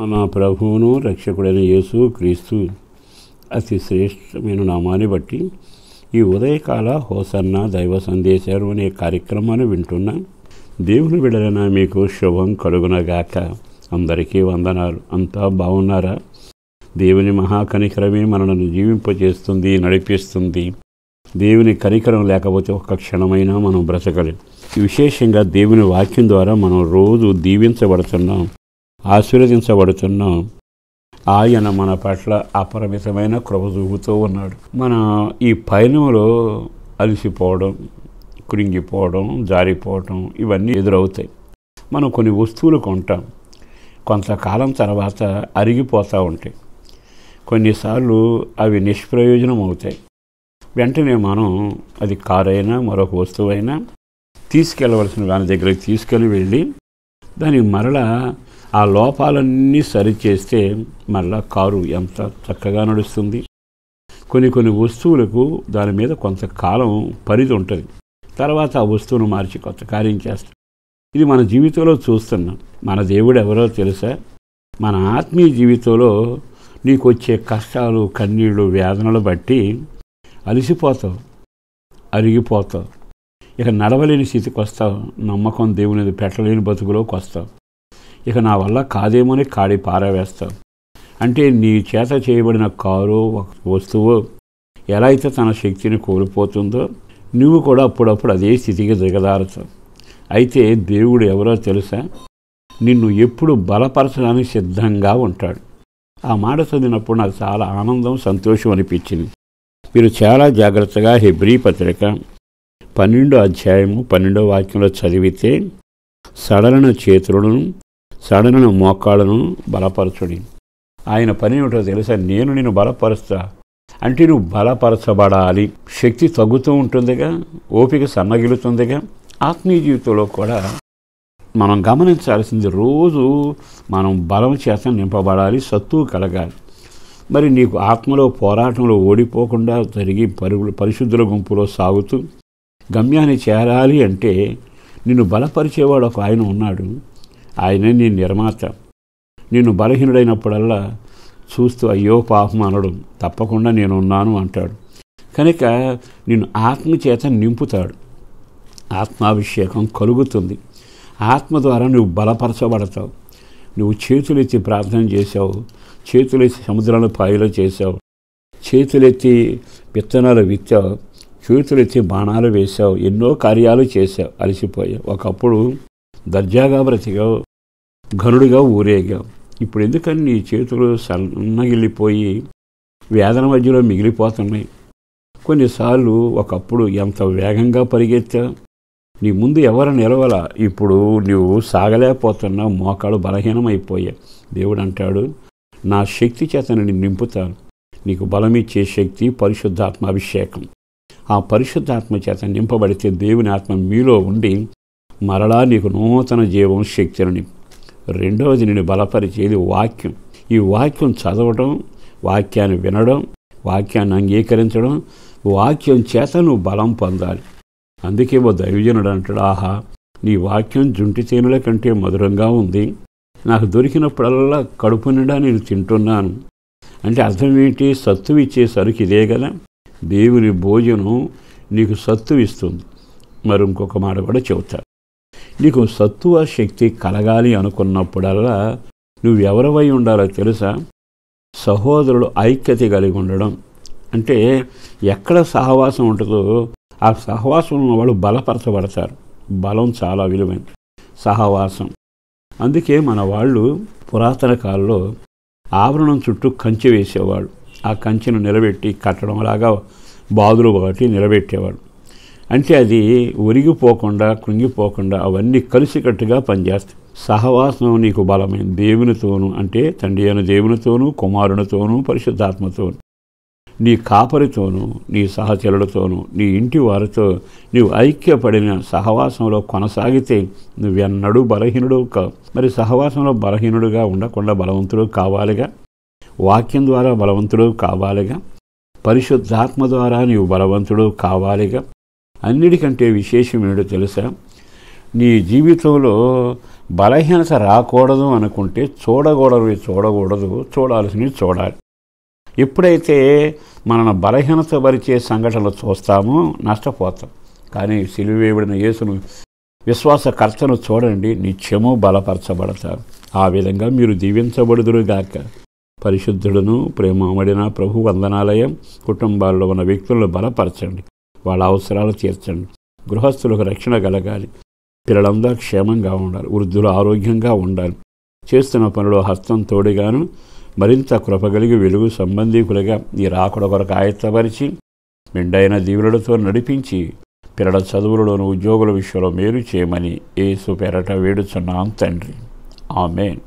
మన ప్రభువును రక్షకుడైన యేసు క్రీస్తు అతి శ్రేష్టమైన నామాన్ని బట్టి ఈ ఉదయకాల హోసన్న దైవ సందేశాలు అనే కార్యక్రమాన్ని వింటున్న దేవుని బిడ్డలైన మీకు శుభం కలుగునగాక. అందరికీ వందనాలు. అంతా బాగున్నారా? దేవుని మహాకనికరమే మనల్ని జీవింపజేస్తుంది, నడిపిస్తుంది. దేవుని కనికరం లేకపోతే ఒక్క క్షణమైనా మనం బ్రతకలేం. విశేషంగా దేవుని వాక్యం ద్వారా మనం రోజు దీవించబడుతున్నాం, ఆశీర్వదించబడుతున్నాం. ఆయన మన పట్ల అపరిమితమైన కృప చూపుతూ ఉన్నాడు. మన ఈ పయనంలో అలసిపోవడం, కృంగిపోవడం, జారిపోవడం ఇవన్నీ ఎదురవుతాయి. మనం కొన్ని వస్తువులు కొంటాం, కొంతకాలం తర్వాత అరిగిపోతూ ఉంటాయి. కొన్నిసార్లు అవి నిష్ప్రయోజనం అవుతాయి. వెంటనే మనం అది కారు అయినా మరొక వస్తువైనా తీసుకెళ్ళవలసిన దాని దగ్గరికి తీసుకెళ్ళి వెళ్ళి దాన్ని మరలా ఆ లోపాలన్నీ సరిచేస్తే మరలా కారు ఎంత చక్కగా నడుస్తుంది. కొన్ని వస్తువులకు దాని మీద కొంతకాలం పరిధి ఉంటుంది. తర్వాత ఆ వస్తువును మార్చి కొత్త కార్యం చేస్తాం. ఇది మన జీవితంలో చూస్తున్నాం. మన దేవుడు ఎవరో తెలుసా? మన ఆత్మీయ జీవితంలో నీకు వచ్చే కష్టాలు, కన్నీళ్ళు, వేదనలు బట్టి అలసిపోతావు, అరిగిపోతావు, ఇక నడవలేని స్థితికి వస్తావు. నమ్మకం దేవుని పెట్టలేని బతుకులోకి వస్తావు. ఇక నా వల్ల కాదేమోని కాడి పారవేస్తావు. అంటే నీ చేత చేయబడిన కారు, వస్తువు ఎలా అయితే తన శక్తిని కోల్పోతుందో నువ్వు కూడా అప్పుడప్పుడు అదే స్థితికి దిగదారుతావు. అయితే దేవుడు ఎవరో తెలుసా? నిన్ను ఎప్పుడు బలపరచడానికి సిద్ధంగా ఉంటాడు. ఆ మాట చదివినప్పుడు నాకు చాలా ఆనందం, సంతోషం అనిపించింది. మీరు చాలా జాగ్రత్తగా హెబ్రీ పత్రిక 12వ అధ్యాయము 12వ వాక్యంలో చదివితే, సడలిన చేతులను, సడలిన మోకాళ్ళను బలపరచుడి. ఆయన పని ఏమిటో తెలుసా? నేను నిన్ను బలపరుస్తా అంటే నువ్వు బలపరచబడాలి. శక్తి తగ్గుతూ ఉంటుందిగా, ఓపిక సన్నగిలుతుందిగా. ఆత్మీయ జీవితంలో కూడా మనం గమనించాల్సింది, రోజు మనం బలం చేత నింపబడాలి, సత్తువు కలగాలి. మరి నీకు ఆత్మలో పోరాటంలో ఓడిపోకుండా జరిగి పరిశుద్ధుల గుంపులో సాగుతూ గమ్యాన్ని చేరాలి అంటే నిన్ను బలపరిచేవాడు ఒక ఆయన ఉన్నాడు. ఆయనే నీ నిర్మాత. నిన్ను బలహీనుడైనప్పుడల్లా చూస్తూ అయ్యో పాపం అనడం, తప్పకుండా నేనున్నాను అంటాడు. కనుక నిన్ను ఆత్మచేత నింపుతాడు. ఆత్మాభిషేకం కలుగుతుంది. ఆత్మ ద్వారా నువ్వు బలపరచబడతావు. నువ్వు చేతులెత్తి ప్రార్థన చేసావు, చేతులెత్తి సముద్రాల పాయలు చేసావు, చేతులెత్తి విత్తనాలు విత్తావు, చేతులెత్తి బాణాలు వేసావు, ఎన్నో కార్యాలు చేసావు, అలసిపోయావు. ఒకప్పుడు దర్జాగా బ్రతికావు, ఘనుడిగా ఊరేగావు. ఇప్పుడు ఎందుకని నీ చేతులు సన్నగిల్లిపోయి వేదన మధ్యలో మిగిలిపోతున్నాయి? కొన్నిసార్లు ఒకప్పుడు ఎంత వేగంగా పరిగెత్తావు, నీ ముందు ఎవరు నిలవలా, ఇప్పుడు నువ్వు సాగలేకపోతున్నావు, మోకాళ్ళు బలహీనమైపోయావు. దేవుడు అంటాడు, నా శక్తి చేత నేను నింపుతాను. నీకు బలమిచ్చే శక్తి పరిశుద్ధాత్మ అభిషేకం. ఆ పరిశుద్ధాత్మ చేత నింపబడితే దేవుని ఆత్మ మీలో ఉండి మరలా నీకు నూతన జీవం, శక్తిని. రెండవది నిన్ను బలపరిచేది వాక్యం. ఈ వాక్యం చదవడం, వాక్యాన్ని వినడం, వాక్యాన్ని అంగీకరించడం, వాక్యం చేత నువ్వు బలం పొందాలి. అందుకే ఓ దైవజనుడు అంటాడు, ఆహా నీ వాక్యం జుంటి తేనెల కంటే మధురంగా ఉంది, నాకు దొరికినప్పుడల్లా కడుపు నిండా నేను తింటున్నాను. అంటే అర్థం ఏంటి? సత్తువు ఇచ్చే సరుకు ఇదే కదా. దేవుని భోజనం నీకు సత్తువు ఇస్తుంది. మరి ఇంకొక మాట కూడా చెబుతా, నీకు సత్తువ శక్తి కలగాలి అనుకున్నప్పుడల్లా నువ్వెవరివై ఉండాలో తెలుసా? సహోదరులు ఐక్యత కలిగి ఉండడం. అంటే ఎక్కడ సహవాసం ఉంటుందో ఆ సహవాసంలో వాళ్ళు బలపరచబడతారు. బలం చాలా విలువైన సహవాసం. అందుకే మన వాళ్ళు పురాతన కాలంలో ఆవరణం చుట్టూ కంచె వేసేవాడు. ఆ కంచెను నిలబెట్టి కట్టడం లాగా బాదులు ఒకటి నిలబెట్టేవాడు. అంటే అది ఒరిగిపోకుండా, కృంగిపోకుండా అవన్నీ కలిసికట్టుగా పనిచేస్తాయి. సహవాసం నీకు బలమైన దేవునితోనూ, అంటే తండ్రి అయిన దేవునితోనూ, కుమారునితోనూ, పరిశుద్ధాత్మతోనూ, నీ కాపరితోనూ, నీ సహచరులతోనూ, నీ ఇంటి వారితో నీవు ఐక్యపడిన సహవాసంలో కొనసాగితే నువ్వెన్నడూ బలహీనుడు కావు. మరి సహవాసంలో బలహీనుడుగా ఉండకుండా బలవంతుడు కావాలిగా. వాక్యం ద్వారా బలవంతుడు కావాలిగా. పరిశుద్ధాత్మ ద్వారా నీవు బలవంతుడు కావాలిగా. అన్నిటికంటే విశేషం ఏంటో తెలుసా? నీ జీవితంలో బలహీనత రాకూడదు అనుకుంటే చూడకూడదు, చూడాల్సినవి చూడాలి. ఎప్పుడైతే మనల్ని బలహీనత పరిచే సంఘటనలు చూస్తామో నష్టపోతాం. కానీ సిలువ వేయబడిన యేసును విశ్వాసకర్తను చూడండి, నిత్యము బలపరచబడతారు. ఆ విధంగా మీరు దీవించబడుదురుగాక. పరిశుద్ధుడును ప్రేమమడిన ప్రభు వందనాలయం కుటుంబాల్లో ఉన్న వ్యక్తులను బలపరచండి, వాళ్ళ అవసరాలు తీర్చండి. గృహస్థులకు రక్షణ కలగాలి, పిల్లలందరూ క్షేమంగా ఉండాలి, వృద్ధులు ఆరోగ్యంగా ఉండాలి. చేస్తున్న పనులు హస్తం తోడుగాను మరింత కృపగలిగి వెలుగు సంబంధీకులుగా ఈ రాకడ కొరకు ఆయత్తపరిచి మెండైన దీవులతో నడిపించి పిల్లల చదువులలోను ఉద్యోగుల విషయంలో మేలు చేయమని యేసు పేరట వేడుచున్నాం తండ్రి. ఆమేన్.